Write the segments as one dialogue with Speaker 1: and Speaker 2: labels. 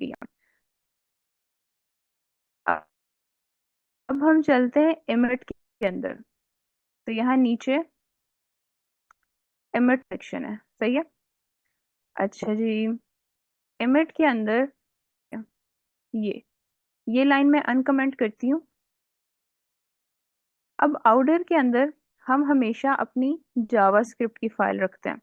Speaker 1: गई है। अब हम चलते हैं इमेट के अंदर। तो यहाँ नीचे इमेट सेक्शन है, सही है। अच्छा जी, इमेट के अंदर ये ये लाइन मैं अनकमेंट करती हूँ। अब आउटर के अंदर हम हमेशा अपनी जावास्क्रिप्ट की फाइल रखते हैं।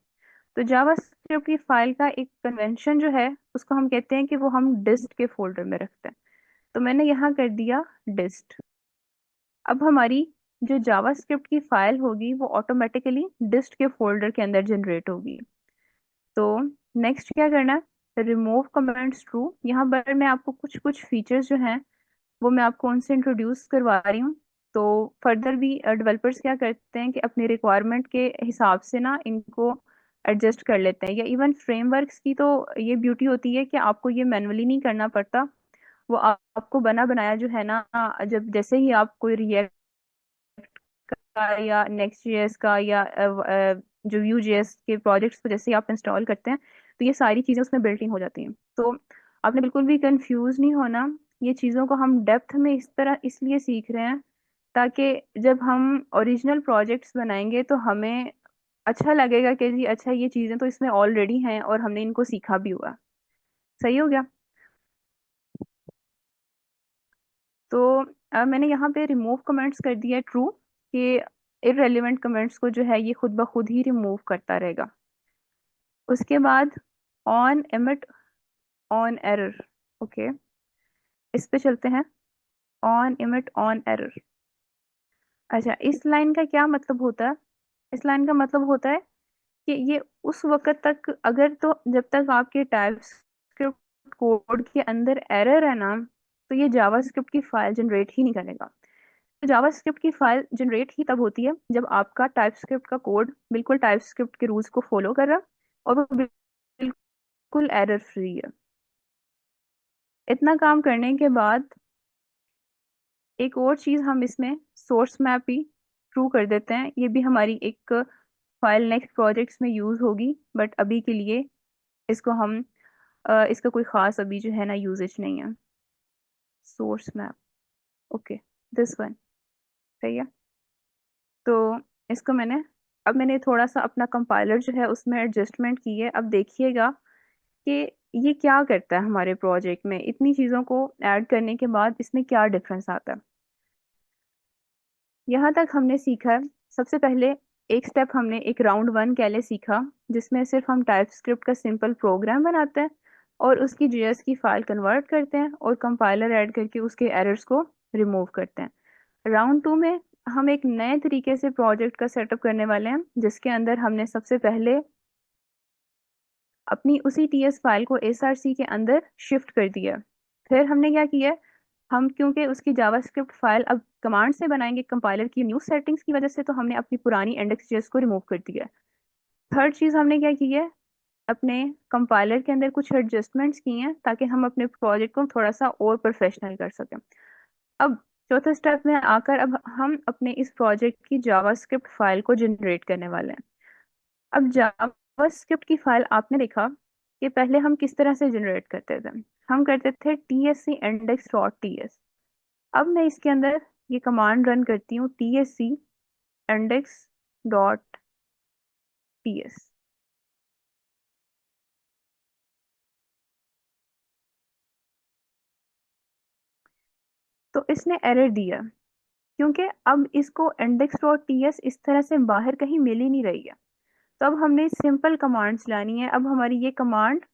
Speaker 1: तो जावास्क्रिप्ट की फाइल का एक कन्वेंशन जो है उसको हम कहते हैं कि वो हम डिस्ट के फोल्डर में रखते हैं। तो मैंने यहाँ कर दिया डिस्ट। अब हमारी जो जावास्क्रिप्ट की फाइल होगी वो ऑटोमेटिकली डिस्ट के फोल्डर के अंदर जनरेट होगी। तो नेक्स्ट क्या करना है, रिमूव कमेंट्स ट्रू। यहाँ पर मैं आपको कुछ कुछ फीचर्स जो हैं वो मैं आपको उनसे इंट्रोड्यूस करवा रही हूँ। तो फर्दर भी डेवलपर्स क्या करते हैं कि अपनी रिक्वायरमेंट के हिसाब से ना इनको एडजस्ट कर लेते हैं। या इवन फ्रेमवर्क्स की तो ये ब्यूटी होती है कि आपको ये मैनुअली नहीं करना पड़ता। वो आपको बना बनाया जो है ना, जब जैसे ही आप कोई रिएक्ट का या नेक्स्ट जेएस का या जो व्यू जेएस के प्रोजेक्ट्स को जैसे ही आप इंस्टॉल करते हैं तो ये सारी चीज़ें उसमें बिल्ट इन हो जाती हैं। तो आपने बिल्कुल भी कंफ्यूज नहीं होना। ये चीज़ों को हम डेप्थ में इस तरह इसलिए सीख रहे हैं ताकि जब हम ओरिजिनल प्रोजेक्ट्स बनाएंगे तो हमें अच्छा लगेगा कि जी अच्छा ये चीज़ें तो इसमें ऑलरेडी हैं और हमने इनको सीखा भी हुआ। सही हो गया। तो मैंने यहाँ पे रिमूव कमेंट्स कर दिया ट्रू कि इररेलेवेंट कमेंट्स को जो है ये खुद ब खुद ही रिमूव करता रहेगा। उसके बाद on emit on error. Okay, इस पे चलते हैं। On emit on error. अच्छा, इस लाइन का क्या मतलब होता है? इस लाइन का मतलब होता है कि ये उस वक्त तक, अगर तो जब तक आपके टाइपस्क्रिप्ट कोड के अंदर एरर है ना, तो ये जावास्क्रिप्ट की फाइल जनरेट ही नहीं करेगा। तो जावास्क्रिप्ट की फाइल जनरेट ही तब होती है जब आपका टाइपस्क्रिप्ट का कोड बिल्कुल टाइपस्क्रिप्ट के रूल्स को फॉलो कर रहा है और वो बिल्कुल एरर फ्री है। इतना काम करने के बाद एक और चीज हम इसमें सोर्स मैप भी थ्रू कर देते हैं। ये भी हमारी एक फाइल नेक्स्ट प्रोजेक्ट्स में यूज होगी, बट अभी के लिए इसको हम इसका कोई खास अभी जो है ना यूजेज नहीं है। Source map, okay, this one, सही है। तो इसको मैंने, अब मैंने थोड़ा सा अपना कंपाइलर जो है उसमें एडजस्टमेंट की है। अब देखिएगा कि ये क्या करता है हमारे प्रोजेक्ट में। इतनी चीज़ों को ऐड करने के बाद इसमें क्या डिफरेंस आता है। यहाँ तक हमने सीखा है। सबसे पहले एक स्टेप हमने एक राउंड वन कैले सीखा, जिसमें सिर्फ हम टाइप स्क्रिप्ट का सिंपल प्रोग्राम बनाते हैं और उसकी जेएस की फाइल कन्वर्ट करते हैं और कंपाइलर ऐड करके उसके एरर्स को रिमूव करते हैं। राउंड टू में हम एक नए तरीके से प्रोजेक्ट का सेटअप करने वाले हैं, जिसके अंदर हमने सबसे पहले अपनी उसी टीएस फाइल को एसआरसी के अंदर शिफ्ट कर दिया। फिर हमने क्या किया, हम क्योंकि उसकी जावास्क्रिप्ट फाइल अब कमांड से बनाएंगे कंपाइलर की न्यू सेटिंग्स की वजह से, तो हमने अपनी पुरानी इंडेक्स को रिमूव कर दिया। थर्ड चीज हमने क्या की है, अपने कंपाइलर के अंदर कुछ एडजस्टमेंट्स किए हैं ताकि हम अपने प्रोजेक्ट को थोड़ा सा और प्रोफेशनल कर सकें। अब चौथे स्टेप में आकर अब हम अपने इस प्रोजेक्ट की जावास्क्रिप्ट फाइल को जनरेट करने वाले हैं। अब जावास्क्रिप्ट की फाइल आपने देखा कि पहले हम किस तरह से जनरेट करते थे। हम करते थे tsc index डॉट ts। अब मैं इसके अंदर ये कमांड रन करती हूँ tsc index डॉट ts। तो इसने एरर दिया क्योंकि अब इसको index डॉट ts इस तरह से बाहर कहीं मिल ही नहीं रही है। तो अब हमने सिंपल कमांड चलानी है। अब हमारी ये कमांड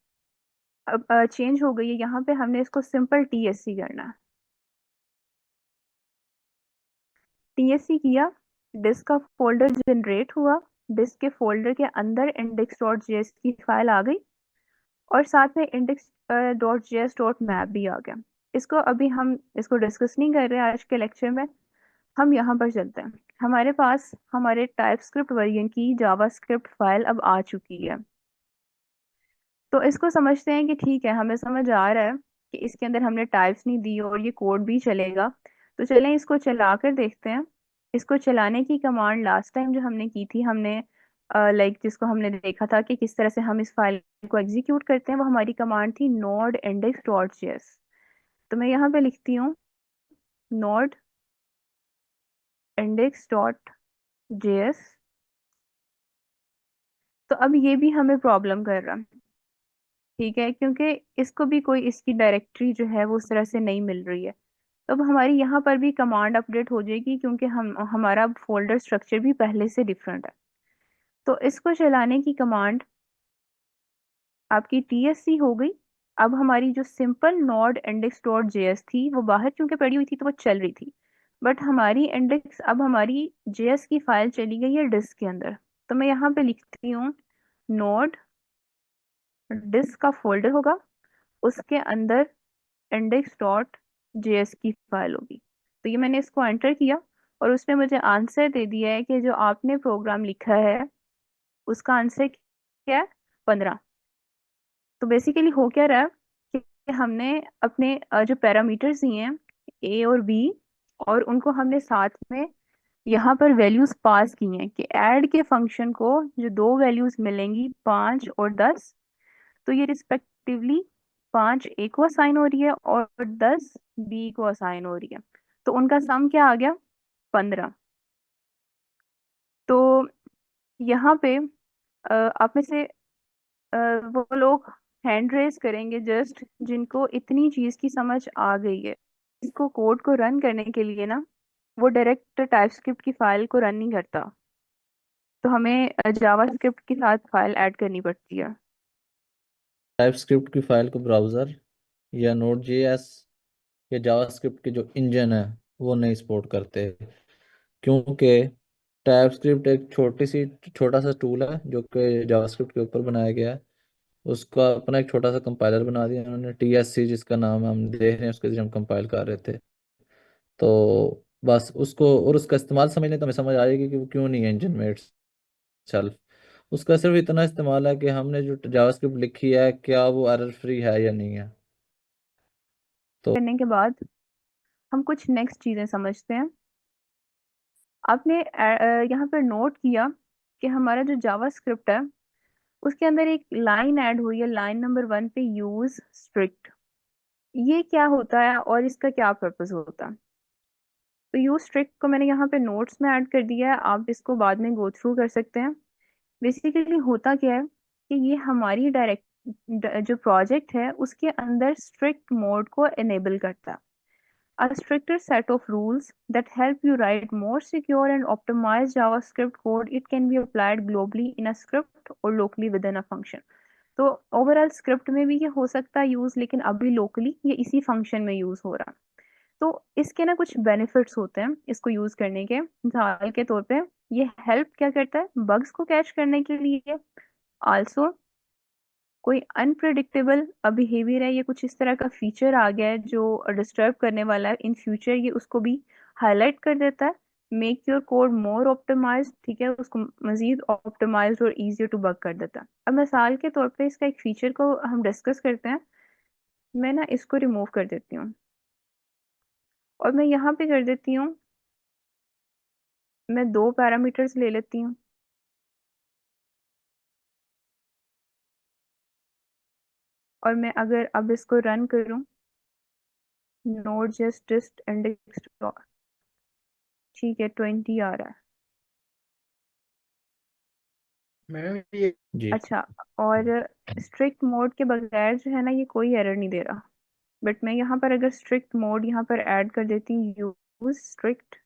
Speaker 1: अब चेंज हो गई है। यहाँ पे हमने इसको सिंपल tsc करना है। tsc किया, डिस्क का फोल्डर जनरेट हुआ, डिस्क के फोल्डर के अंदर इंडेक्स डॉट जेएस की फाइल आ गई और साथ में index dot JS dot map भी आ गया। इसको अभी हम इसको डिस्कस नहीं कर रहे हैं आज के लेक्चर में। हम यहाँ पर चलते हैं। हमारे पास हमारे टाइपस्क्रिप्ट वर्जन की जावास्क्रिप्ट फाइल अब आ चुकी है। तो इसको समझते हैं कि ठीक है, हमें समझ आ रहा है कि इसके अंदर हमने टाइप्स नहीं दी और ये कोड भी चलेगा। तो चलें इसको चला कर देखते हैं। इसको चलाने की कमांड लास्ट टाइम जो हमने की थी, हमने लाइक जिसको हमने देखा था कि किस तरह से हम इस फाइल को एग्जीक्यूट करते हैं, वो हमारी कमांड थी node index डॉट जेएस। तो मैं यहाँ पे लिखती हूँ node index डॉट जेएस। तो अब ये भी हमें प्रॉब्लम कर रहा है, ठीक है, क्योंकि इसको भी कोई इसकी डायरेक्टरी जो है वो उस तरह से नहीं मिल रही है। तो अब हमारी यहाँ पर भी कमांड अपडेट हो जाएगी, क्योंकि हम हमारा फोल्डर स्ट्रक्चर भी पहले से डिफरेंट है। तो इसको चलाने की कमांड आपकी टीएससी हो गई। अब हमारी जो simple node index dot JS थी वो बाहर क्योंकि पड़ी हुई थी तो वो चल रही थी, बट हमारी इंडेक्स अब हमारी जेएस की फाइल चली गई है डिस्क के अंदर। तो मैं यहाँ पे लिखती हूँ नोड डिस्क का फोल्डर होगा, उसके अंदर इंडेक्स डॉट जेएस की फाइल होगी। तो ये मैंने इसको एंटर किया और उसने मुझे आंसर दे दिया है कि जो आपने प्रोग्राम लिखा है उसका आंसर क्या है, 15। तो बेसिकली हो क्या रहा है कि हमने अपने जो पैरामीटर्स दिए हैं ए और बी, और उनको हमने साथ में यहाँ पर वैल्यूज पास की हैं कि ऐड के फंक्शन को जो दो वैल्यूज मिलेंगी 5 और 10, तो ये रिस्पेक्टिवली 5 ए को असाइन हो रही है और 10 बी को असाइन हो रही है। तो उनका सम क्या आ गया, 15। तो यहाँ पे आप में से अ, वो लोग हैंड रेस करेंगे जस्ट जिनको इतनी चीज की समझ आ गई है। इसको कोड को रन करने के लिए ना, वो डायरेक्ट टाइपस्क्रिप्ट की फाइल को रन नहीं करता, तो हमें जावास्क्रिप्ट के साथ फाइल ऐड करनी पड़ती है।
Speaker 2: टाइपस्क्रिप्ट की फाइल को ब्राउज़र या नोड जेएस या जावास्क्रिप्ट के जो इंजन है वो नहीं सपोर्ट करते, क्योंकि टाइपस्क्रिप्ट एक छोटा सा टूल है जो कि जावास्क्रिप्ट के ऊपर बनाया गया है। उसका अपना एक छोटा सा कंपाइलर बना दिया उन्होंने, टीएससी जिसका नाम है, हम देख रहे हैं उसके जरिए हम कंपाइल कर रहे थे। तो बस उसको और उसका इस्तेमाल समझ लें तो हमें समझ आएगी कि वो क्यों नहीं है इंजन में सेल्फ। उसका सिर्फ इतना इस्तेमाल है कि हमने जो जावास्क्रिप्ट लिखी है क्या वो एरर फ्री है या नहीं है। तो
Speaker 1: करने के बाद हम कुछ नेक्स्ट चीजें समझते हैं। आपने यहाँ पर नोट किया कि हमारा जो जावा स्क्रिप्ट है उसके अंदर एक लाइन ऐड हुई है, लाइन नंबर 1 पे, यूज स्ट्रिक्ट। ये क्या होता है और इसका क्या पर्पस होता है? तो यूज स्ट्रिक्ट को मैंने यहाँ पे नोट्स में ऐड कर दिया है, आप इसको बाद में गो थ्रू कर सकते हैं। बेसिकली होता क्या है कि ये हमारी डायरेक्ट जो प्रोजेक्ट है उसके अंदर स्ट्रिक्ट मोड को एनेबल करता है। A stricter set of rules that help you write more secure and optimized JavaScript code. It can be applied globally in a script or locally within a function. तो overall script में भी ये हो सकता है use, लेकिन अभी locally ये इसी फंक्शन में यूज हो रहा है। तो इसके ना कुछ बेनिफिट्स होते हैं इसको यूज करने के। मिसाल के तौर पे ये हेल्प क्या करता है, बग्स को कैच करने के लिए। आल्सो कोई अनप्रिडिक्टेबल बिहेवियर है, ये कुछ इस तरह का फीचर आ गया है जो डिस्टर्ब करने वाला है इन फ्यूचर, ये उसको भी हाईलाइट कर देता है। Make your code more optimized, ठीक है, उसको मजीद ऑप्टिमाइज्ड और इजियर टू बग कर देता है। अब मिसाल के तौर पे इसका एक फीचर को हम डिस्कस करते हैं। मैं ना इसको रिमूव कर देती हूँ और मैं यहाँ पे कर देती हूँ, मैं दो पैरामीटर्स ले लेती हूँ और मैं अगर अब इसको रन करूँ, नोड जस्ट इंडेक्स, ठीक है, 20 आ रहा है।
Speaker 3: मैडम ये
Speaker 2: जी
Speaker 1: अच्छा, और स्ट्रिक्ट मोड के बगैर जो है ना ये कोई एरर नहीं दे रहा। बट मैं यहाँ पर अगर स्ट्रिक्ट मोड यहाँ पर ऐड कर देती हूँ, यूज स्ट्रिक्ट,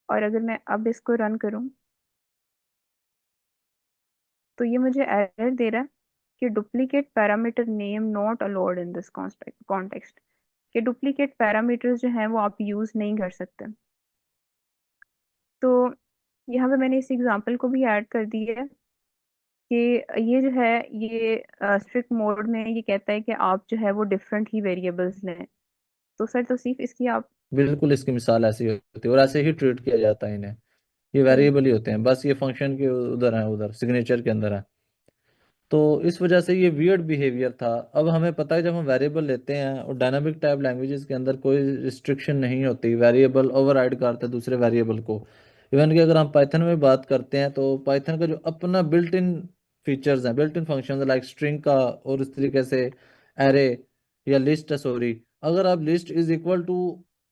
Speaker 1: और अगर मैं अब इसको रन करूँ तो ये मुझे एरर दे रहा है कि duplicate parameter name not allowed in this context, कि डुप्लीकेट पैरामीटर्स जो हैं वो आप यूज नहीं कर सकते। तो यहाँ पे मैंने इस एग्जांपल को भी ऐड कर दिया है कि ये जो है ये स्ट्रिक्ट मोड में ये कहता है कि आप जो है वो डिफरेंट ही वेरिएबल्स लें। तो सर तौसीफ इसकी आप।
Speaker 2: बिल्कुल इसकी मिसाल ऐसी होती है और ऐसे ही ट्रीट किया जाता है इन्हें। ये
Speaker 1: हम्म।
Speaker 2: वेरिएबल ही होते हैं, बस ये फंक्शन के उधर है, उधर सिग्नेचर के अंदर है। तो इस वजह से ये वियर्ड बिहेवियर था। अब हमें पता है जब हम वेरिएबल लेते हैं और डायनामिक टाइप लैंग्वेजेस के अंदर कोई रिस्ट्रिक्शन नहीं होती, वेरिएबल ओवरराइड करता है दूसरे वेरिएबल को, इवन कि अगर हम पाइथन में बात करते हैं तो पाइथन का जो अपना बिल्ट इन फीचर्स हैं, built in functions like string का और इस तरीके से एरे या लिस्ट है, सॉरी, अगर आप list is equal to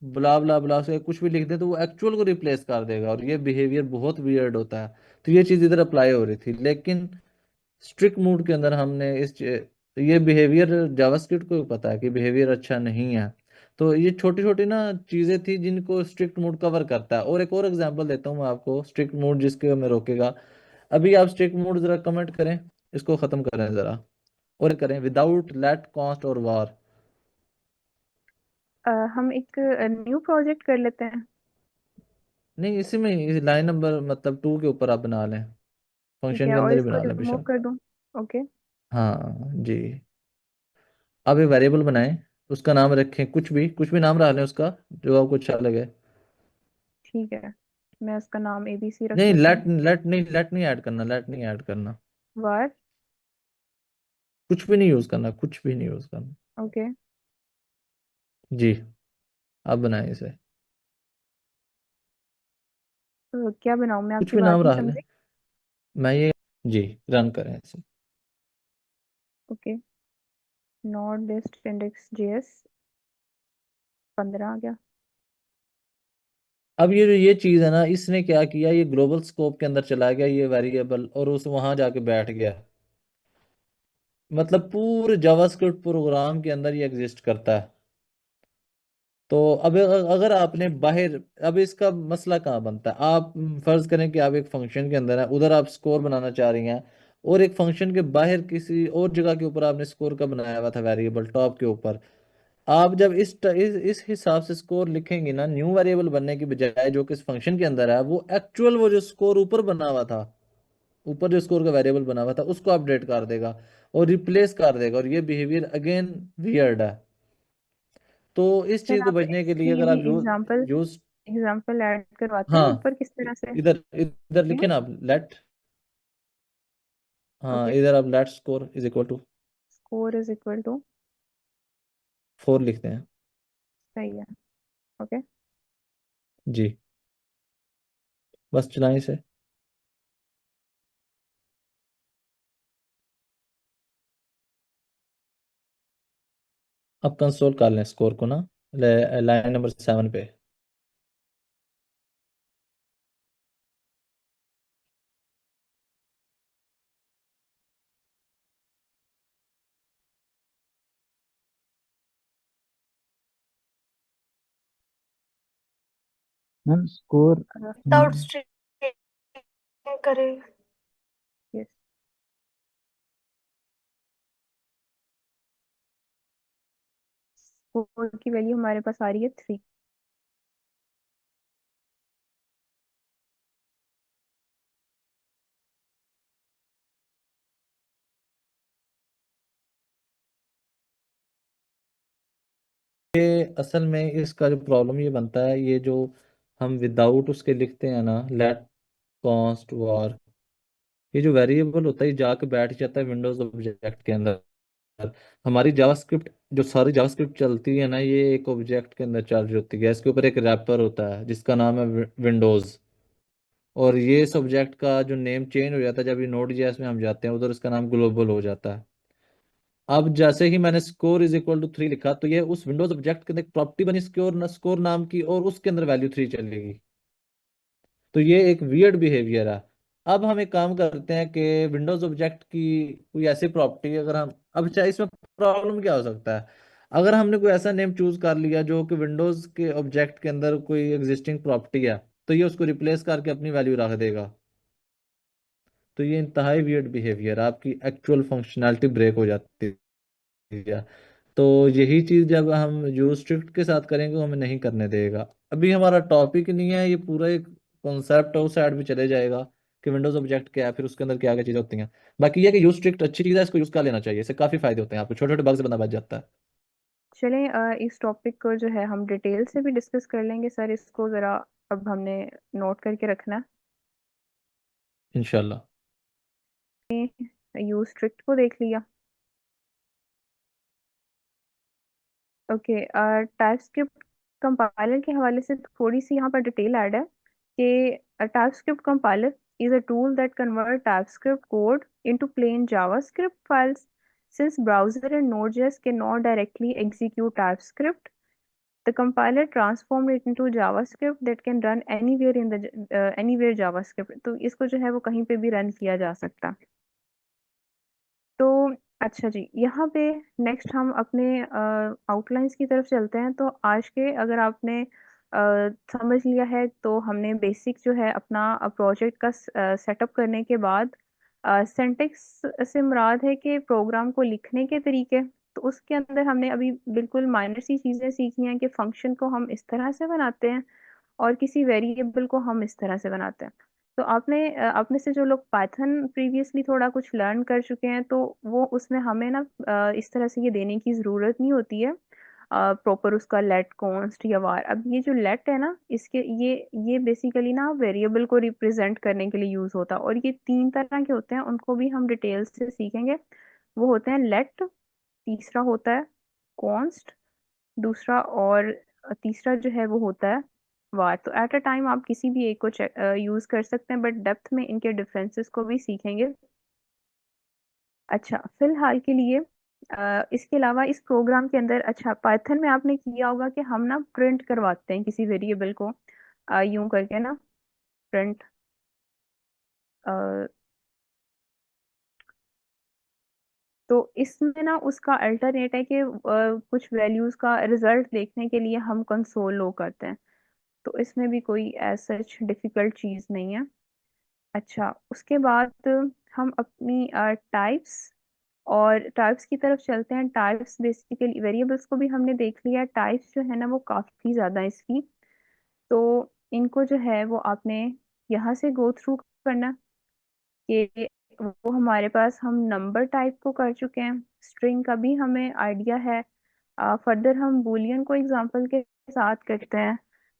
Speaker 2: blah blah ब्ला से कुछ भी लिख दें तो वो एक्चुअल को रिप्लेस कर देगा, और ये बिहेवियर बहुत वियर्ड होता है। तो ये चीज़ इधर अप्लाई हो रही थी, लेकिन स्ट्रिक्ट मोड के अंदर हमने ये बिहेवियर जावास्क्रिप्ट को भी पता है कि बिहेवियर अच्छा नहीं है। तो ये छोटी छोटी ना चीजें थी जिनको स्ट्रिक्ट मोड कवर करता है। और एक और एग्जांपल देता हूँ मैं आपको स्ट्रिक्ट मोड जिसके में रोकेगा। अभी आप स्ट्रिक्ट मोड जरा कमेंट करें, इसको खत्म करें जरा, और करें विदाउट लेट कॉन्स्ट और वार।
Speaker 1: हम एक न्यू प्रोजेक्ट कर लेते हैं।
Speaker 2: नहीं, इसी में इस लाइन नंबर मतलब 2 के ऊपर आप बना लें,
Speaker 1: ठीक
Speaker 2: फंक्शन
Speaker 1: है,
Speaker 2: के
Speaker 1: और
Speaker 2: अंदर ही
Speaker 1: इसको
Speaker 2: बना लें
Speaker 1: रिमूव
Speaker 2: बेशक।
Speaker 1: कर दूं। ओके।
Speaker 2: हाँ जी। आप एक वेरिएबल बनाएं, उसका नाम रखें, कुछ भी नाम रख लें उसका जो आपको अच्छा लगे।
Speaker 1: ठीक है, मैं उसका नाम ABC रख
Speaker 2: नहीं,
Speaker 1: लेती
Speaker 2: लेट
Speaker 1: हूँ।
Speaker 2: लेट नहीं ऐड करना, लेट नहीं ऐड करना।
Speaker 1: वार।
Speaker 2: कुछ भी नहीं यूज करना, कुछ भी नहीं यूज करना।
Speaker 1: ओके।
Speaker 2: जी, आप बनाएं इसे।
Speaker 1: तो क्या बनाऊं, मैं
Speaker 2: कुछ
Speaker 1: आपकी
Speaker 2: भी
Speaker 1: बात
Speaker 2: नाम
Speaker 1: नहीं
Speaker 2: रख लें।
Speaker 1: समझी।
Speaker 2: मैं ये जी, रन करें इसे।
Speaker 1: Okay. Not list index JS 15 आ गया।
Speaker 2: अब ये जो ये चीज है ना, इसने क्या किया, ये ग्लोबल स्कोप के अंदर चला गया ये वेरिएबल, और उस वहां जाके बैठ गया। मतलब पूरे जावास्क्रिप्ट प्रोग्राम के अंदर ये एग्जिस्ट करता है। तो अब अगर आपने बाहर, अब इसका मसला कहाँ बनता है, आप फर्ज करें कि आप एक फंक्शन के अंदर है, उधर आप स्कोर बनाना चाह रही हैं, और एक फंक्शन के बाहर किसी और जगह के ऊपर आपने स्कोर का बनाया हुआ था वेरिएबल टॉप के ऊपर। आप जब इस हिसाब से स्कोर लिखेंगे ना, न्यू वेरिएबल बनने की बजाय जो कि इस फंक्शन के अंदर है, वो एक्चुअल वो जो स्कोर ऊपर बना हुआ था, ऊपर जो स्कोर का वेरिएबल बना हुआ था उसको अपडेट कर देगा और रिप्लेस कर देगा, और ये बिहेवियर अगेन वियर्ड है। तो इस
Speaker 1: सर
Speaker 2: चीज को
Speaker 1: आप
Speaker 2: बचने के लिए
Speaker 1: इसकी
Speaker 2: अगर
Speaker 1: भी
Speaker 2: आप
Speaker 1: एग्जांपल
Speaker 2: यूज
Speaker 1: एग्जांपल ऐड करवाते हैं
Speaker 2: हाँ,
Speaker 1: ऊपर किस तरह से
Speaker 2: इधर इधर
Speaker 1: करते
Speaker 2: लिखे
Speaker 1: हैं।
Speaker 2: ना आप लेट, हाँ
Speaker 1: ओके।
Speaker 2: इधर आप let score is equal to
Speaker 1: score is equal to.
Speaker 2: 4 लिखते हैं।
Speaker 1: सही है। ओके।
Speaker 2: जी, बस चलाएं इसे। अब कंसोल कर लें स्कोर को ना, लाइन नंबर 7 पे।
Speaker 3: मैम स्कोर
Speaker 1: विदाउट स्ट्रिंग करें। यस। स्कोर की वैल्यू हमारे पास आ रही है 3।
Speaker 2: ये असल में इसका जो प्रॉब्लम ये बनता है, ये जो हम विदाउट उसके लिखते हैं ना, लेट कॉन्स्ट वार, ये जो वेरिएबल होता है ये जाके बैठ जाता है विंडोज ऑब्जेक्ट के अंदर। हमारी जावास्क्रिप्ट, जो सारी जावास्क्रिप्ट चलती है ना, ये एक ऑब्जेक्ट के अंदर चल रही होती है, इसके ऊपर एक रैपर होता है जिसका नाम है विंडोज। और ये इस ऑब्जेक्ट का जो नेम चेंज हो जाता है जब ये नोड जेएस में हम जाते हैं उधर, इसका नाम ग्लोबल हो जाता है। अब जैसे ही मैंने स्कोर इज इक्वल टू 3 लिखा, तो ये उस विंडोज ऑब्जेक्ट के अंदर एक प्रॉपर्टी बनी स्कोर नाम की, और उसके अंदर वैल्यू 3 चलेगी। तो ये एक वियर्ड बिहेवियर है। अब हम एक काम करते हैं कि विंडोज ऑब्जेक्ट की कोई ऐसी प्रॉपर्टी, अगर हम, अब चाहे इसमें प्रॉब्लम क्या हो सकता है, अगर हमने कोई ऐसा नेम चूज कर लिया जो कि विंडोज के ऑब्जेक्ट के अंदर कोई एग्जिस्टिंग प्रॉपर्टी है, तो ये उसको रिप्लेस करके अपनी वैल्यू रख देगा। तो ये इंतहाई वियर्ड बिहेवियर, आपकी एक्चुअल फंक्शनैलिटी ब्रेक हो जाती है। तो यही चीज जब हम यूज स्ट्रिक्ट के साथ करेंगे वो हमें नहीं करने देगा। अभी हमारा टॉपिक नहीं है, ये पूरा एक कॉन्सेप्ट है, उस साइड भी चले जाएगा कि विंडोज ऑब्जेक्ट क्या है, फिर उसके अंदर क्या क्या चीजें होती हैं। बाकी ये है कि यूज स्ट्रिक्ट अच्छी चीज है, इसको यूज कर लेना चाहिए, इससे काफी फायदे होते हैं, आपको छोटे छोटे बग से बंदा बच जाता है।
Speaker 1: चलें, इस टॉपिक को जो है हम डिटेल से भी डिस्कस कर लेंगे सर, इसको ज़रा अब हमने नोट करके रखना
Speaker 2: इंशाल्लाह।
Speaker 1: है। यूज स्ट्रिक्ट को देख लिया। ओके। टाइप स्क्रिप्ट कंपाइलर के हवाले से थोड़ी सी यहाँ पर डिटेल ऐड है कि a TypeScript compiler is a tool that convert TypeScript code into plain JavaScript files. Since browser and Node.js cannot directly execute TypeScript, the compiler transformed it into JavaScript that can run anywhere in the anywhere JavaScript. तो इसको जो है वो कहीं पे भी run किया जा सकता है। तो अच्छा जी, यहाँ पे नेक्स्ट हम अपने आउटलाइंस की तरफ चलते हैं। तो आज के अगर आपने समझ लिया है, तो हमने बेसिक जो है अपना प्रोजेक्ट का सेटअप करने के बाद सिंटेक्स से मुराद है कि प्रोग्राम को लिखने के तरीके। तो उसके अंदर हमने अभी बिल्कुल माइनर सी चीज़ें सीखी हैं कि फंक्शन को हम इस तरह से बनाते हैं और किसी वेरिएबल को हम इस तरह से बनाते हैं। तो आपने आप में से जो लोग पाइथन प्रीवियसली थोड़ा कुछ लर्न कर चुके हैं, तो वो उसमें हमें ना इस तरह से ये देने की ज़रूरत नहीं होती है प्रॉपर उसका लेट कॉन्स्ट या वार। अब ये जो लेट है ना, इसके ये बेसिकली ना वेरिएबल को रिप्रेजेंट करने के लिए यूज़ होता है, और ये तीन तरह के होते हैं, उनको भी हम डिटेल से सीखेंगे। वो होते हैं लेट, तीसरा होता है कॉन्स्ट, दूसरा और तीसरा जो है वो होता है वार। तो एट अ टाइम आप किसी भी एक को यूज कर सकते हैं, बट डेप्थ में इनके डिफरेंसेस को भी सीखेंगे। अच्छा, फिलहाल के लिए इसके अलावा इस प्रोग्राम के अंदर, अच्छा पाइथन में आपने किया होगा कि हम ना प्रिंट करवाते हैं किसी वेरिएबल को यूं करके ना, प्रिंट। तो इसमें ना उसका अल्टरनेट है कि कुछ वैल्यूज का रिजल्ट देखने के लिए हम कंसोल लो करते हैं। तो इसमें भी कोई एज सच डिफिकल्ट चीज़ नहीं है। अच्छा, उसके बाद हम अपनी टाइप्स और टाइप्स की तरफ चलते हैं। टाइप्स बेसिकली वेरिएबल्स को भी हमने देख लिया। टाइप्स जो है ना वो काफ़ी ज़्यादा है इसकी। तो इनको जो है वो आपने यहाँ से गो थ्रू करना कि वो हमारे पास हम नंबर टाइप को कर चुके हैं, स्ट्रिंग का भी हमें आइडिया है। फर्दर हम बूलियन को एग्जांपल के साथ करते हैं।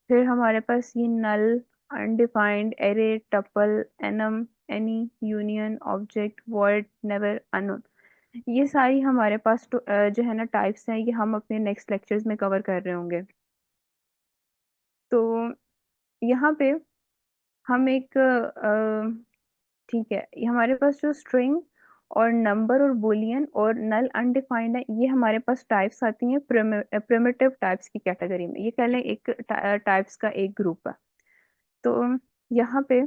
Speaker 1: फिर हमारे पास ये null, undefined, array, tuple, enum, any, union, object, word, never, unknown, ये सारी हमारे पास जो है ना टाइप्स हैं। ये हम अपने नेक्स्ट लेक्चर्स में कवर कर रहे होंगे। तो यहाँ पे हम एक ठीक है, ये हमारे पास जो स्ट्रिंग और नंबर और बूलियन और नल अनडिफाइंड है, ये हमारे पास टाइप्स आती हैं प्रिमिटिव टाइप्स की कैटेगरी में। ये कह लें एक टाइप्स का एक ग्रुप है। तो यहाँ पे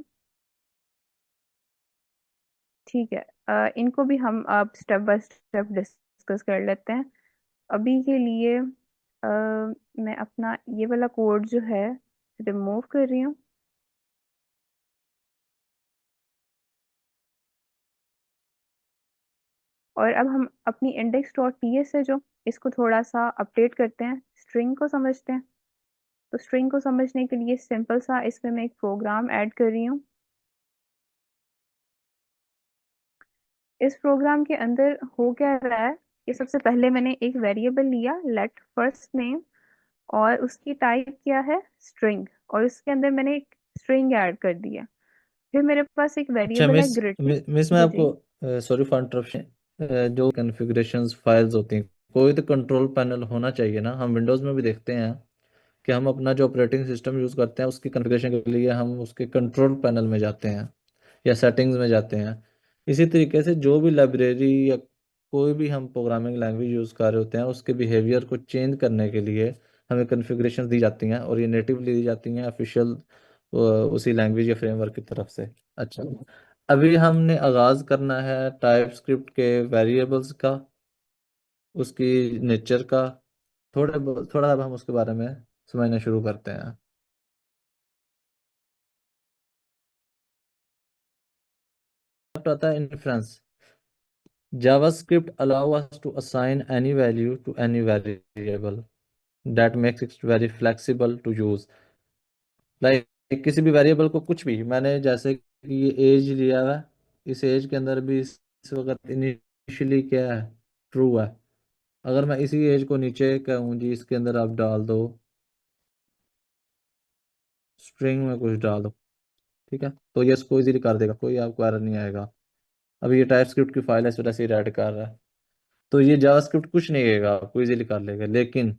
Speaker 1: ठीक है, इनको भी हम अब स्टेप बाय स्टेप डिस्कस कर लेते हैं। अभी के लिए मैं अपना ये वाला कोड जो है रिमूव कर रही हूँ। और अब हम अपनी इंडेक्स डॉट टीएस है जो, इसको थोड़ा सा अपडेट करते हैं, स्ट्रिंग को समझते हैं। तो स्ट्रिंग को समझने के लिए सिंपल सा इसमें मैं एक प्रोग्राम ऐड कर रही हूँ। इस प्रोग्राम के अंदर हो क्या रहा है कि सबसे पहले मैंने एक वेरिएबल लिया लेट फर्स्ट नेम, और उसकी टाइप क्या है स्ट्रिंग, और उसके अंदर मैंने एक स्ट्रिंग ऐड कर दिया। फिर मेरे पास एक
Speaker 2: अच्छा
Speaker 1: वेरिएबल है
Speaker 2: मिस
Speaker 1: ग्रिड।
Speaker 2: मिस मैं
Speaker 1: जी जी।
Speaker 2: आपको सॉरी फॉर इंटरप्शन, जो कॉन्फ़िगरेशंस फाइल्स होती हैं, कोई तो कंट्रोल पैनल होना चाहिए ना। हम विंडोज़ में भी देखते हैं कि हम अपना जो ऑपरेटिंग सिस्टम यूज़ करते हैं उसकी कॉन्फ़िगरेशन के लिए हम उसके कंट्रोल पैनल में जाते हैं या सेटिंग्स में जाते हैं। इसी तरीके से जो भी लाइब्रेरी या कोई भी हम प्रोग्रामिंग लैंग्वेज यूज़ कर रहे होते हैं, उसके बिहेवियर को चेंज करने के लिए हमें कॉन्फ़िगरेशन दी जाती हैं, और ये नेटिवली दी जाती हैं ऑफिशियल उसी लैंग्वेज या फ्रेमवर्क की तरफ से। अच्छा, अभी हमने आगाज़ करना है टाइप स्क्रिप्ट के वेरिएबल्स का, उसकी नेचर का। थोड़ा अब हम उसके बारे में समझना शुरू करते हैं। आता है inference. JavaScript allow us to assign any value to any variable. That makes it very flexible to use. Like किसी भी वेरिएबल को कुछ भी, मैंने जैसे कि ये एज लिया हुआ है, इस एज के अंदर भी इस वक्त इनिशियली क्या है, ट्रू है। अगर मैं इसी एज को नीचे कहूँ जी इसके अंदर आप डाल दो, स्ट्रिंग में कुछ डाल दो, ठीक है, तो ये इसको इजीली कर देगा, कोई आपको एरर नहीं आएगा। अभी ये टाइप स्क्रिप्ट की फाइल है, इस वजह से रेड कर रहा है। तो ये जावास्क्रिप्ट कुछ नहीं करेगा, आपको इजीली कर लेगा। लेकिन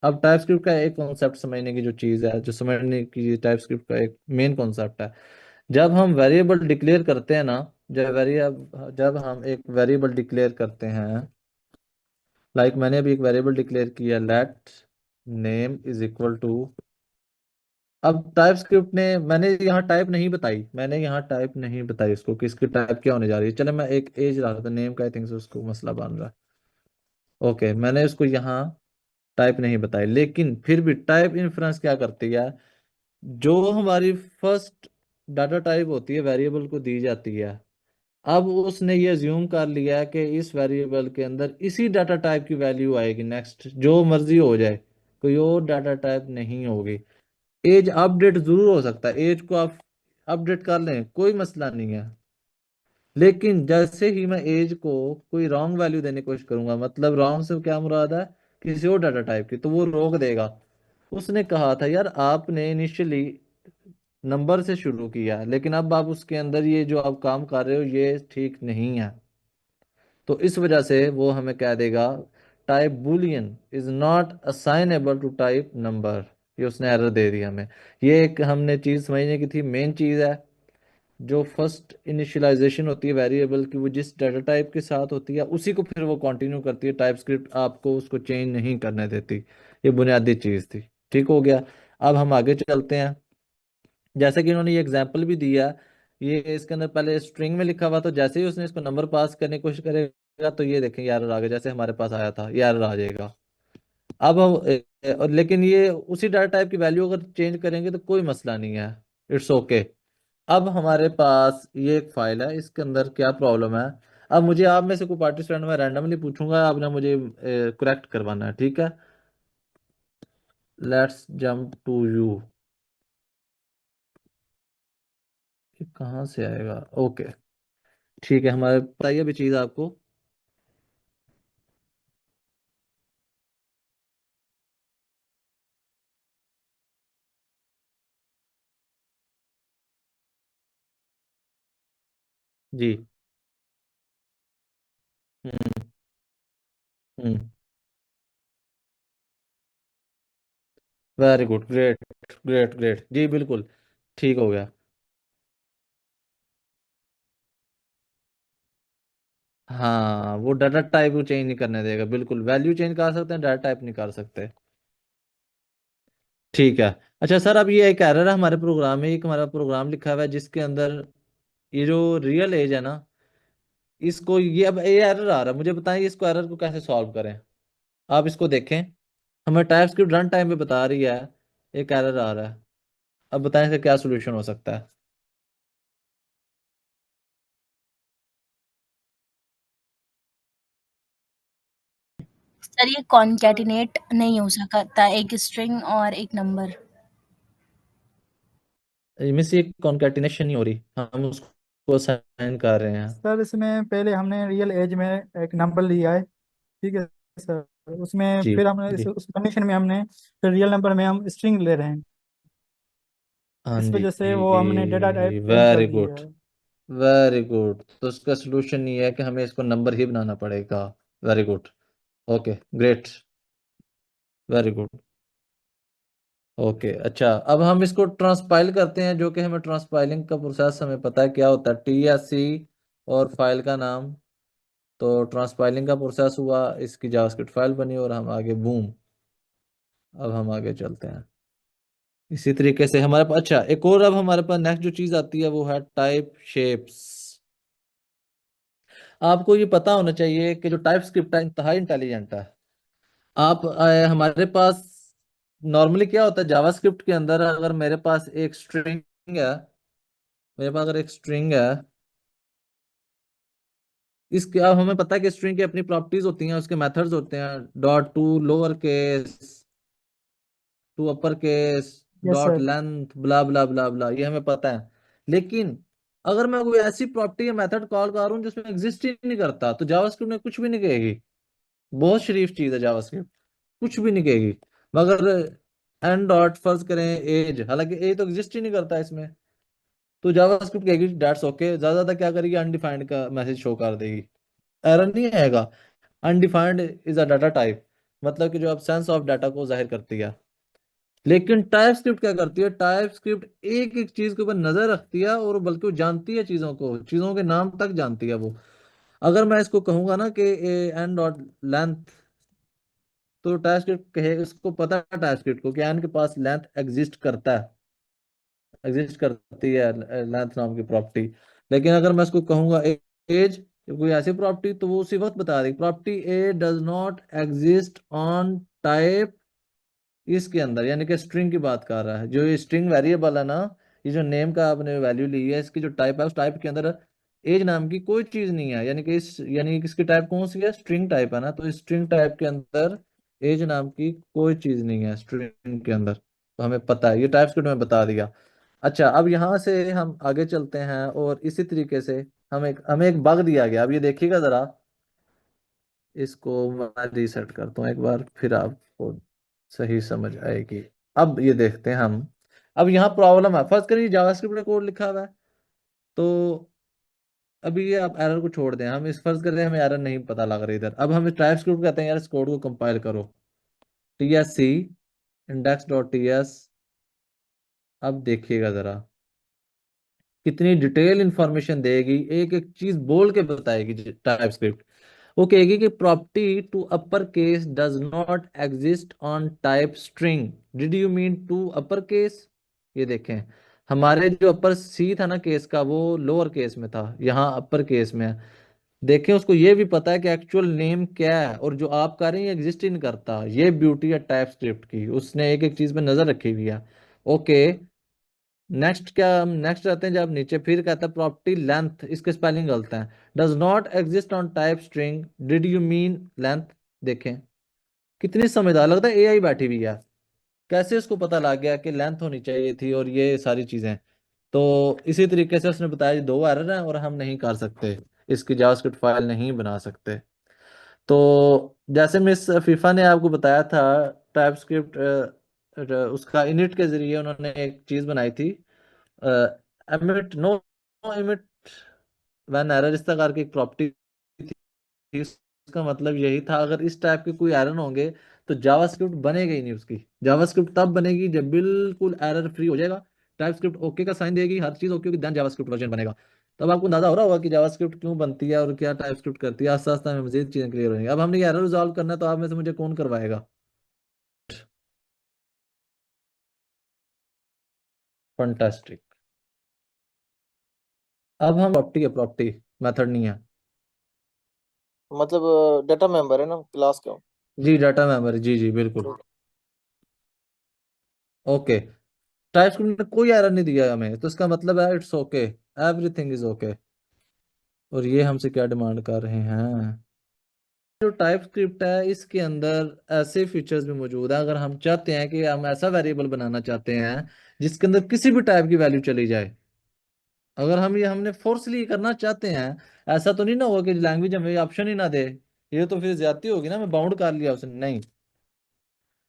Speaker 2: अब टाइप स्क्रिप्ट का एक कॉन्सेप्ट समझने की जो चीज़ है, जो समझने की टाइप स्क्रिप्ट का एक मेन कॉन्सेप्ट है, जब हम वेरिएबल डिक्लेयर करते हैं ना, जब हम एक वेरिएबल डिक्लेयर करते हैं, लाइक मैंने अभी एक वेरिएबल डिक्लेयर किया, let name is equal to, अब टाइप स्क्रिप्ट ने, मैंने यहाँ टाइप नहीं बताई इसको कि इसकी टाइप क्या होने जा रही है। चले मैं एक एज रखा था नेम का, आई थिंक उसको मसला बन रहा है। ओके, मैंने इसको यहाँ टाइप नहीं बताई, लेकिन फिर भी टाइप इन्फ्रेंस क्या करती है, जो हमारी फर्स्ट डाटा टाइप होती है वेरिएबल को दी जाती है, अब उसने ये अज्यूम कर लिया है कि इस वेरिएबल के अंदर इसी डाटा टाइप की वैल्यू आएगी, नेक्स्ट जो मर्जी हो जाए, कोई और डाटा टाइप नहीं होगी। एज अपडेट जरूर हो सकता है, एज को आप अपडेट कर लें, कोई मसला नहीं है, लेकिन जैसे ही मैं एज को कोई रॉन्ग वैल्यू देने की कोशिश करूंगा, मतलब रॉन्ग से क्या मुराद है, किसी और डाटा टाइप की, तो वो रोक देगा। उसने कहा था यार आपने इनिशियली नंबर से शुरू किया, लेकिन अब आप उसके अंदर ये जो आप काम कर रहे हो ये ठीक नहीं है, तो इस वजह से वो हमें कह देगा type boolean is not assignable to type number. ये उसने एरर दे दी हमें। ये एक हमने चीज समझने की थी, मेन चीज है, जो फर्स्ट इनिशियलाइजेशन होती है वेरिएबल की, वो जिस डाटा टाइप के साथ होती है उसी को फिर वो कंटिन्यू करती है, टाइप स्क्रिप्ट आपको उसको चेंज नहीं करने देती। ये बुनियादी चीज थी। ठीक हो गया। अब हम आगे चलते हैं। जैसे कि इन्होंने ये एग्जांपल भी दिया, ये इसके अंदर पहले स्ट्रिंग में लिखा हुआ, तो जैसे ही उसने इसको नंबर पास करने की कोशिश करेगा तो ये देखें एरर आ गया, जैसे हमारे पास आया था ये एरर आ जाएगा। अब हम लेकिन ये उसी डाटा टाइप की वैल्यू अगर चेंज करेंगे तो कोई मसला नहीं है, इट्स ओके। अब हमारे पास ये एक फाइल है, इसके अंदर क्या प्रॉब्लम है। अब मुझे आप में से कोई पार्टिसिपेंट में रैंडमली पूछूंगा, आपने मुझे करेक्ट करवाना है, ठीक है। लेट्स जंप टू यू, कहाँ से आएगा, ओके। ठीक है, हमारे बताइए अभी चीज़ आपको। जी। Hmm. Hmm. Very good, great, great great, जी बिल्कुल ठीक हो गया। हाँ, वो डाटा टाइप को चेंज नहीं करने देगा, बिल्कुल वैल्यू चेंज कर सकते हैं, डाटा टाइप नहीं कर सकते। ठीक है। अच्छा सर, अब ये एक एरर है हमारे प्रोग्राम में, एक हमारा प्रोग्राम लिखा हुआ है जिसके अंदर ये जो रियल एज है ना, इसको ये अब ये एरर आ रहा है, मुझे बताएं इसको एरर को कैसे सॉल्व करें। आप इसको देखें, हमें टाइप स्क्रिप्ट रन टाइम पे बता रही है एक एरर आ रहा है। अब बताएं इसका क्या सोल्यूशन हो सकता है।
Speaker 4: सर ये कॉन्कैटिनेट नहीं हो सकता एक स्ट्रिंग और एक नंबर।
Speaker 2: इनमें से एक कॉन्कैटिनेशन नहीं हो रही, हम उसको असाइन कर रहे हैं।
Speaker 3: सर इसमें पहले हमने रियल एज में एक नंबर लिया है, ठीक है सर। उसमें
Speaker 2: जी
Speaker 3: फिर हमने
Speaker 2: जी।
Speaker 3: उस कंडीशन में हमने फिर रियल नंबर में हम स्ट्रिंग ले रहे हैं।
Speaker 2: हाँ
Speaker 3: इस
Speaker 2: जी,
Speaker 3: वजह से वो हमने डेटा टाइप चेंज कर
Speaker 2: वेरी
Speaker 3: दिया
Speaker 2: गुड,
Speaker 3: है।
Speaker 2: Very good. तो उसका सोल्यूशन ये है कि हमें इसको नंबर ही बनाना पड़ेगा। Very good, okay, great, very good. Okay, अच्छा, अब हम इसको ट्रांसपाइल करते हैं, जो कि हमें ट्रांसपाइलिंग का प्रोसेस हमें पता है क्या होता है, TSC और फाइल का नाम। तो ट्रांसपाइलिंग का प्रोसेस हुआ, इसकी जावास्क्रिप्ट फाइल बनी और हम आगे बूम। अब हम आगे चलते हैं इसी तरीके से हमारे पास। अच्छा, एक और अब हमारे पास नेक्स्ट जो चीज आती है वो है टाइप शेप्स। आपको ये पता होना चाहिए कि जो टाइप स्क्रिप्ट है इंतहाई इंटेलिजेंट है। हमारे पास नॉर्मली क्या होता है जावास्क्रिप्ट के अंदर, अगर मेरे पास एक स्ट्रिंग है, मेरे पास अगर एक स्ट्रिंग है, इसके अब हमें पता है कि स्ट्रिंग की अपनी प्रॉपर्टीज होती हैं, उसके मेथड्स होते हैं, dot to lower case, to upper case,
Speaker 3: yes
Speaker 2: dot
Speaker 3: sir.
Speaker 2: Length, blah blah blah blah, ये हमें पता है। लेकिन अगर मैं कोई ऐसी प्रॉपर्टी या मेथड कॉल कर रहा हूँ जिसमें एग्जिस्ट ही नहीं करता, तो जावास्क्रिप्ट में कुछ भी नहीं कहेगी। बहुत शरीफ चीज है जावास्क्रिप्ट, कुछ भी नहीं कहेगी। मगर एन डॉट फर्ज करें एज, हालांकि एज तो एग्जिस्ट ही नहीं करता इसमें, तो जावास्क्रिप्ट कहेगी दैट्स ओके, ज्यादा ज्यादा क्या करेगी, अनडिफाइंड का मैसेज शो कर देगी, एरर नहीं आएगा। Undefined is a data type, मतलब कि जो एब्सेंस ऑफ डाटा को जाहिर करती है। लेकिन टाइप स्क्रिप्ट क्या करती है, टाइप स्क्रिप्ट एक एक चीज के ऊपर नजर रखती है, और बल्कि वो जानती है चीजों को, चीजों के नाम तक जानती है वो। अगर मैं इसको कहूंगा ना कि एन डॉट लेंथ, तो टाइप स्क्रिप्ट कहेगा, उसको पता है टाइप स्क्रिप्ट को कि एन के पास लेंथ एग्जिस्ट करता है, एग्जिस्ट करती है लेंथ नाम की प्रॉपर्टी। लेकिन अगर मैं इसको कहूंगा एज, कोई ऐसी प्रॉपर्टी, तो वो उसी वक्त बता देगी property A does not exist on type इसके अंदर, यानी कि स्ट्रिंग की बात कर रहा है। जो ये स्ट्रिंग वेरिएबल है ना, ये जो नेम का आपने वैल्यू ली है, इसकी जो टाइप है उस टाइप के अंदर एज नाम की कोई चीज नहीं है, यानी कि इसकी टाइप कौन सी है, स्ट्रिंग टाइप है ना, तो स्ट्रिंग टाइप के अंदर एज नाम की कोई चीज नहीं है स्ट्रिंग के अंदर। तो हमें पता है, ये टाइप स्क्रिप्ट में बता दिया। अच्छा, अब यहाँ से हम आगे चलते हैं, और इसी तरीके से हमें एक बग दिया गया। अब ये देखिएगा जरा, इसको मैं रीसेट करता हूँ एक बार, फिर आपको सही समझ आएगी। अब ये देखते हैं हम, अब यहाँ प्रॉब्लम है। फर्स्ट करिए जावास्क्रिप्ट का कोड लिखा हुआ है, तो अभी ये आप एरर को छोड़ दें, हम इस फर्ज कर रहे हैं हमें एरर नहीं पता लग रही इधर। अब हम इस टाइप स्क्रिप्ट कहते हैं यार, इस कोड को कंपाइल करो, TSC index.ts। अब देखिएगा जरा कितनी डिटेल इंफॉर्मेशन देगी, एक एक चीज बोल के बताएगी टाइप स्क्रिप्ट। वो कहेगी कि property to upper case does not exist on type string, did you mean to upper case. ये देखें, हमारे जो अपर सी था ना केस का, वो लोअर केस में था, यहाँ अपर केस में है। देखें, उसको ये भी पता है कि एक्चुअल नेम क्या है, और जो आप कर रहे हैं एग्जिस्ट ही नहीं करता। ये ब्यूटी है टाइप स्क्रिप्ट की, उसने एक एक चीज पे नजर रखी हुई है। ओके, नेक्स्ट क्या, हम नेक्स्ट आते हैं जब नीचे, फिर कहता है प्रॉपर्टी लेंथ, इसके स्पेलिंग गलत है, does not exist on type string, did you mean length. देखें कितनी समझदार, लगता है AI बैठी हुई है। कैसे उसको पता लग गया कि लेंथ होनी चाहिए थी और ये सारी चीजें। तो इसी तरीके से उसने बताया ये दो एरर हैं और हम नहीं कर सकते, इसकी जावास्क्रिप्ट फाइल नहीं बना सकते। तो जैसे मिस फीफा ने आपको बताया था, टाइपस्क्रिप्ट उसका इनिट के जरिए उन्होंने एक चीज बनाई थी, emit no emit when error, इस तरह की एक प्रॉपर्टी थी। उसका मतलब यही था, अगर इस टाइप के कोई एरर होंगे तो जावास्क्रिप्ट बनेगा ही नहीं। उसकी जावास्क्रिप्ट तब बनेगी जब बिल्कुल एरर फ्री हो जाएगा, टाइपस्क्रिप्ट ओके का साइन देगी, हर चीज ओके होगी, देन जावास्क्रिप्ट वर्जन बनेगा। तब आपको अंदाजा हो रहा होगा कि जावास्क्रिप्ट क्यों बनती है और क्या टाइपस्क्रिप्ट करती है। आस्ते आस्ते हमें मजीद चीजें क्लियर होंगी। अब हमने ये एरर रिजॉल्व करना है, तो आप में से मुझे कौन करवाएगा। फंटास्टिक। अब हम प्रॉपर्टी है, प्रॉपर्टी मेथड नहीं है।
Speaker 5: मतलब डाटा मेंबर है ना क्लास का।
Speaker 2: जी डाटा मेमोरी, जी जी बिल्कुल। ओके, टाइपस्क्रिप्ट ने कोई एरर नहीं दिया हमें, तो इसका मतलब है it's okay, everything is okay. और ये हमसे क्या डिमांड कर रहे हैं, जो टाइप स्क्रिप्ट है इसके अंदर ऐसे फीचर्स भी मौजूद है। अगर हम चाहते हैं कि हम ऐसा वेरिएबल बनाना चाहते हैं जिसके अंदर किसी भी टाइप की वैल्यू चली जाए, अगर हम ये हमने फोर्सली करना चाहते हैं, ऐसा तो नहीं ना होगा कि लैंग्वेज हमें ऑप्शन ही ना दे, ये तो फिर ज्यादती होगी ना, मैं बाउंड कर लिया उसने, नहीं।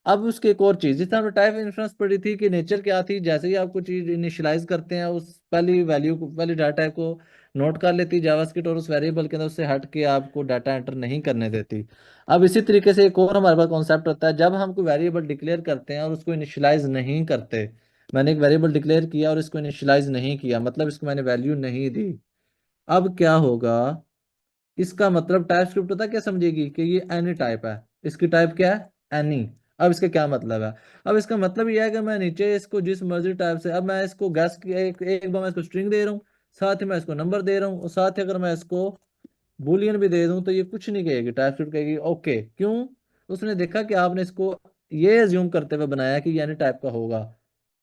Speaker 2: अब उसकी एक और चीज, जिस हमने टाइप इंफ्रेंस पढ़ी थी कि नेचर क्या थी, जैसे ही आप कुछ चीज इनिशियलाइज करते हैं, उस पहली वैल्यू को, पहले डाटा टाइप को नोट कर लेती है जावास्क्रिप्ट, और उस वेरिएबल के अंदर उससे हट के आपको डाटा एंटर नहीं करने देती। अब इसी तरीके से एक और हमारे पास कॉन्सेप्ट होता है, जब हम कोई वेरिएबल डिक्लेयर करते हैं और उसको इनिशियलाइज नहीं करते। मैंने एक वेरिएबल डिक्लेयर किया और इसको इनिशियलाइज नहीं किया, मतलब इसको मैंने वैल्यू नहीं दी। अब क्या होगा, इसका मतलब टाइप स्क्रिप्ट होता है क्या समझेगी कि ये एनी टाइप है, इसकी टाइप क्या है, एनी। अब इसका क्या मतलब है, अब इसका मतलब यह है कि मैं नीचे इसको जिस मर्जी टाइप से, अब मैं इसको गैस की एक बार मैं इसको स्ट्रिंग दे रहा हूँ, साथ ही मैं इसको नंबर दे रहा हूँ, और साथ ही अगर मैं इसको बुलियन भी दे दूं, तो ये कुछ नहीं कहेगी, टाइप स्क्रिप्ट कहेगी ओके। क्यों, उसने देखा कि आपने इसको ये एज्यूम करते हुए बनाया कि ये एनी टाइप का होगा,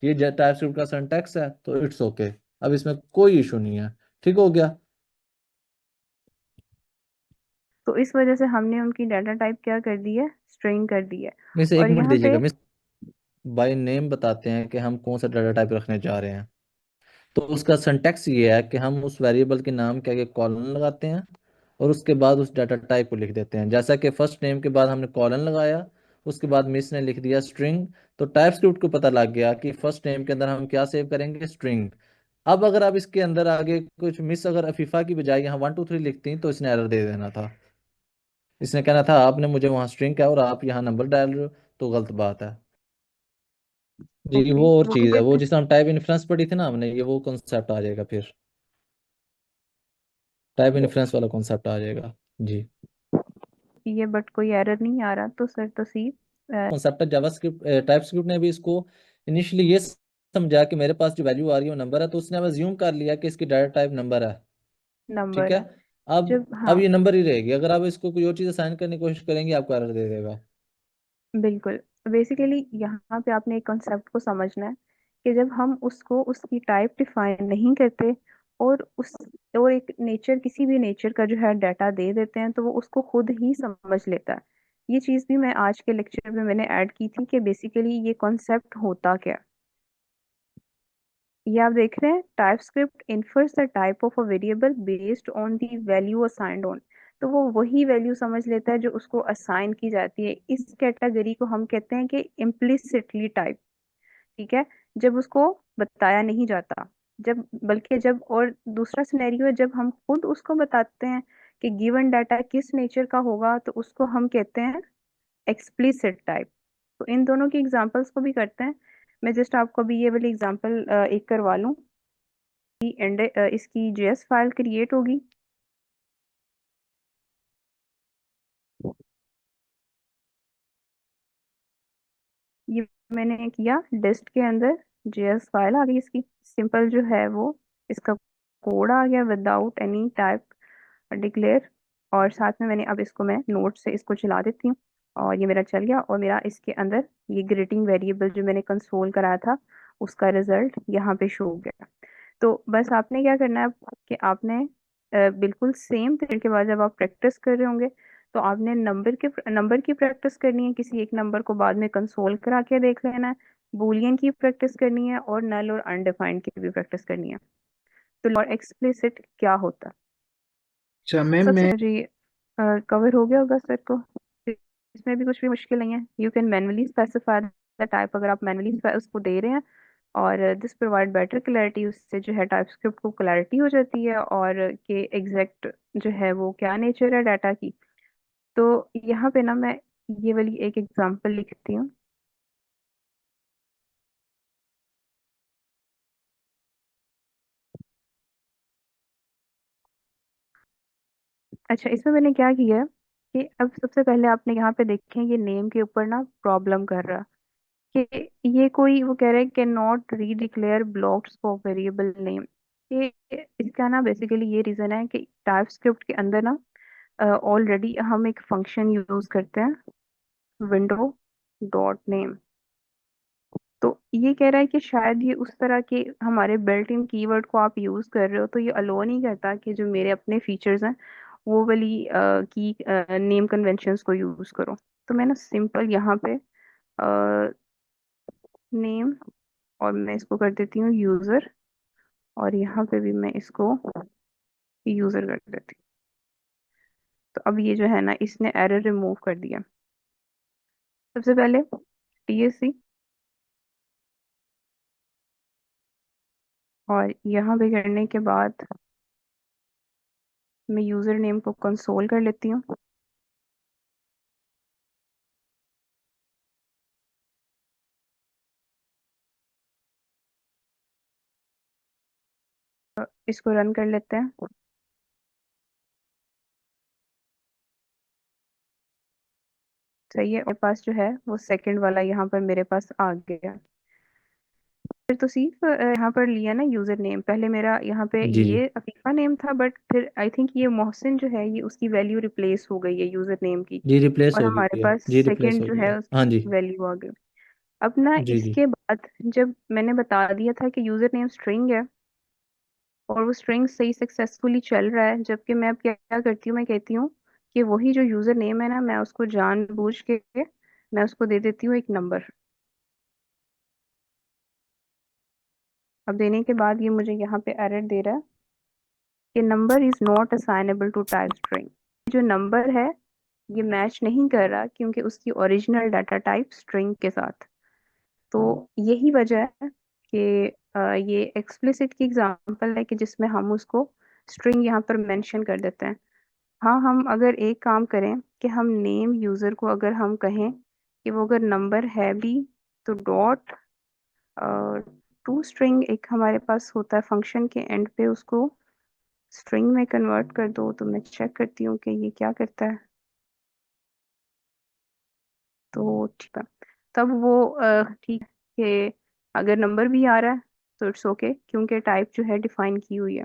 Speaker 2: ये टाइप स्क्रिप्ट का सिंटैक्स है, तो इट्स ओके। अब इसमें कोई इशू नहीं है, ठीक हो गया।
Speaker 1: तो इस वजह से हमने उनकी डाटा टाइप क्या कर दी है, स्ट्रिंग कर दी है।
Speaker 2: मिस एक
Speaker 1: और
Speaker 2: मिनट
Speaker 1: यहाँ पे
Speaker 2: दीजिएगा मिस, बाय नेम बताते हैं कि हम कौन सा डाटा टाइप रखने जा रहे हैं। तो उसका सिंटैक्स ये है कि हम उस वेरिएबल के नाम के आगे कॉलन लगाते हैं, और उसके बाद उस डाटा टाइप को लिख देते हैं। जैसा कि फर्स्ट नेम के बाद हमने कॉलन लगाया, उसके बाद मिस ने लिख दिया स्ट्रिंग, तो टाइप स्क्रिप्ट को पता लग गया कि फर्स्ट नेम के अंदर हम क्या सेव करेंगे, स्ट्रिंग। अब अगर आप इसके अंदर आगे कुछ मिस अगर अफीफा की बजाय यहाँ 1 2 3 लिखती तो इसने एरर दे देना था। इसने कहना था आपने मुझे वहाँ स्ट्रिंग कहा और आप यहाँ नंबर डाल रहे हो, तो गलत बात है जी।
Speaker 1: ओके,
Speaker 2: वो और
Speaker 1: वो
Speaker 2: चीज़ है, वो
Speaker 1: कितने?
Speaker 2: जिस हम टाइप इन्फ्रेंस पढ़ी थी ना हमने, ये वो कॉन्सेप्ट आ जाएगा फिर, टाइप इन्फ्रेंस वाला कॉन्सेप्ट आ जाएगा जी।
Speaker 1: ये बट कोई एरर नहीं आ रहा तो सर तो सी
Speaker 2: कॉन्सेप्ट है जावास्क्रिप्ट, टाइपस्क्रिप्ट ने भी इसको इनिशियली ये समझा कि मेरे पास जो वैल्यू आ रही है वो नंबर है, तो उसने अब अज्यूम कर लिया कि इसकी डाटा टाइप नंबर है। ठीक
Speaker 1: नंबर
Speaker 2: है।
Speaker 1: है।
Speaker 2: अब
Speaker 1: जब
Speaker 2: अब
Speaker 1: हाँ,
Speaker 2: ये नंबर ही रहेगी, अगर आप इसको कोई और चीज़ असाइन करने की कोशिश करेंगे आपको एरर दे देगा।
Speaker 1: बिल्कुल। बेसिकली यहाँ पे आपने एक कॉन्सेप्ट को समझना है कि जब हम उसको उसकी टाइप डिफाइन नहीं करते और उस और एक नेचर, किसी भी नेचर का जो है डाटा दे देते हैं, तो वो उसको खुद ही समझ लेता है। ये चीज़ भी मैं आज के लेक्चर में मैंने ऐड की थी कि बेसिकली ये कॉन्सेप्ट होता क्या है। ये आप देख रहे हैं, TypeScript infers the type of a variable based on the value assigned on. तो वो वही वैल्यू समझ लेता है जो उसको असाइन की जाती है। इस कैटेगरी को हम कहते हैं कि इम्प्लिसिटली टाइप। ठीक है, जब उसको बताया नहीं जाता, जब बल्कि जब, और दूसरा सिनेरियो है जब हम खुद उसको बताते हैं कि गिवन डाटा किस नेचर का होगा, तो उसको हम कहते हैं एक्सप्लिसिट टाइप। तो इन दोनों की एग्जांपल्स को भी करते हैं। मैं जस्ट आपको अभी ये वाली एग्जांपल एक करवा लूँ कि इसकी जेएस फाइल क्रिएट होगी। ये मैंने किया, डिस्ट के अंदर जेएस फाइल आ गई इसकी। सिंपल जो है वो इसका कोड आ गया विदाउट एनी टाइप डिक्लेयर। और साथ में मैंने अब इसको मैं नोट से इसको चला देती हूँ, और ये मेरा चल गया, और मेरा इसके अंदर ये ग्रीटिंग वेरिएबल जो मैंने कंसोल कराया था उसका रिजल्ट यहाँ पे शो हो गया। तो बस आपने क्या करना है कि आपने बिल्कुल सेम तरीके बाद जब आप प्रैक्टिस कर रहे होंगे, तो आपने नंबर की प्रैक्टिस करनी है, किसी एक नंबर को बाद में कंसोल करा के देख लेना है, बूलियन की प्रैक्टिस करनी है, और नल और अनडिफाइंड की भी प्रैक्टिस करनी है। तो और एक्सप्लिसिट क्या होता है?
Speaker 3: अच्छा मैम
Speaker 1: सबसे
Speaker 3: मैं
Speaker 1: जी कवर हो गया होगा सर को। इसमें भी कुछ भी मुश्किल नहीं है। You can manually specify the type, अगर आप मैनुअली उसको दे रहे हैं, और दिस प्रोवाइड बेटर क्लैरिटी, उससे जो है टाइप स्क्रिप्ट को क्लैरिटी हो जाती है और कि एग्जैक्ट जो है वो क्या नेचर है डाटा की। तो यहाँ पे ना मैं ये वाली एक एग्जांपल लिखती हूँ। अच्छा, इसमें मैंने क्या किया है कि अब सबसे पहले आपने यहाँ पे देखें, ये नेम के ऊपर ना प्रॉब्लम कर रहा है कि ये कोई, वो कह रहे हैं कैन नॉट री declare blocks for variable name. ये इसका ना बेसिकली ये रीजन है कि टाइप स्क्रिप्ट के अंदर ना ऑलरेडी हम एक फंक्शन यूज करते हैं, विंडो डॉट नेम। तो ये कह रहा है कि शायद ये उस तरह के हमारे बिल्ट इन कीवर्ड को आप यूज कर रहे हो, तो ये अलो नहीं करता कि जो मेरे अपने फीचर्स हैं वो वाली की नेम कन्वेंशंस को यूज करो। तो मैं ना सिंपल यहाँ पे नेम, और मैं इसको कर देती हूँ यूजर, और यहाँ पे भी मैं इसको यूजर कर देती हूँ। तो अब ये जो है ना, इसने एरर रिमूव कर दिया। सबसे पहले टीएससी, और यहाँ पे करने के बाद मैं यूजर नेम को कंसोल कर लेती हूँ। इसको रन कर लेते हैं। सही है, और पास जो है वो सेकंड वाला यहाँ पर मेरे पास आ गया। फिर तो सिर्फ यहाँ पर लिया ना यूजर नेम, पहले मेरा यहाँ पे
Speaker 2: जी जी
Speaker 1: ये अफीफा नेम था, बट फिर आई थिंक ये मोहसिन जो है ये उसकी वैल्यू रिप्लेस हो गई है यूजर नेम की,
Speaker 2: जी रिप्लेस
Speaker 1: और
Speaker 2: हो
Speaker 1: हमारे
Speaker 2: गई है,
Speaker 1: पास
Speaker 2: जी रिप्लेस
Speaker 1: सेकंड
Speaker 2: हो
Speaker 1: जो
Speaker 2: गई
Speaker 1: है
Speaker 2: है, हाँ
Speaker 1: उसकी
Speaker 2: जी।
Speaker 1: वैल्यू आ गई। अब ना
Speaker 2: जी जी
Speaker 1: इसके बाद जब मैंने बता दिया था कि यूजर नेम स्ट्रिंग है, और वो स्ट्रिंग सही सक्सेसफुली चल रहा है, जबकि मैं अब क्या क्या करती हूँ, मैं कहती हूँ कि वही जो यूजर नेम है ना, मैं उसको जानबूझ के मैं उसको दे देती हूँ एक नंबर। अब देने के बाद ये मुझे यहाँ पे एरर दे रहा है कि number is not assignable to type string. जो नंबर है ये मैच नहीं कर रहा क्योंकि उसकी ओरिजिनल डाटा टाइप स्ट्रिंग के साथ। तो यही वजह है कि ये एक्सप्लिसिट की एग्जांपल है कि जिसमें हम उसको स्ट्रिंग यहाँ पर मेंशन कर देते हैं। हाँ, हम अगर एक काम करें कि हम नेम यूज़र को अगर हम कहें कि वो अगर नंबर है भी तो डॉट टू स्ट्रिंग एक हमारे पास होता है फंक्शन के एंड पे, उसको स्ट्रिंग में कन्वर्ट कर दो। तो मैं चेक करती हूँ कि ये क्या करता है। तो ठीक है, तब वो ठीक है कि अगर नंबर भी आ रहा है तो इट्स ओके, क्योंकि टाइप जो है डिफाइन की हुई है।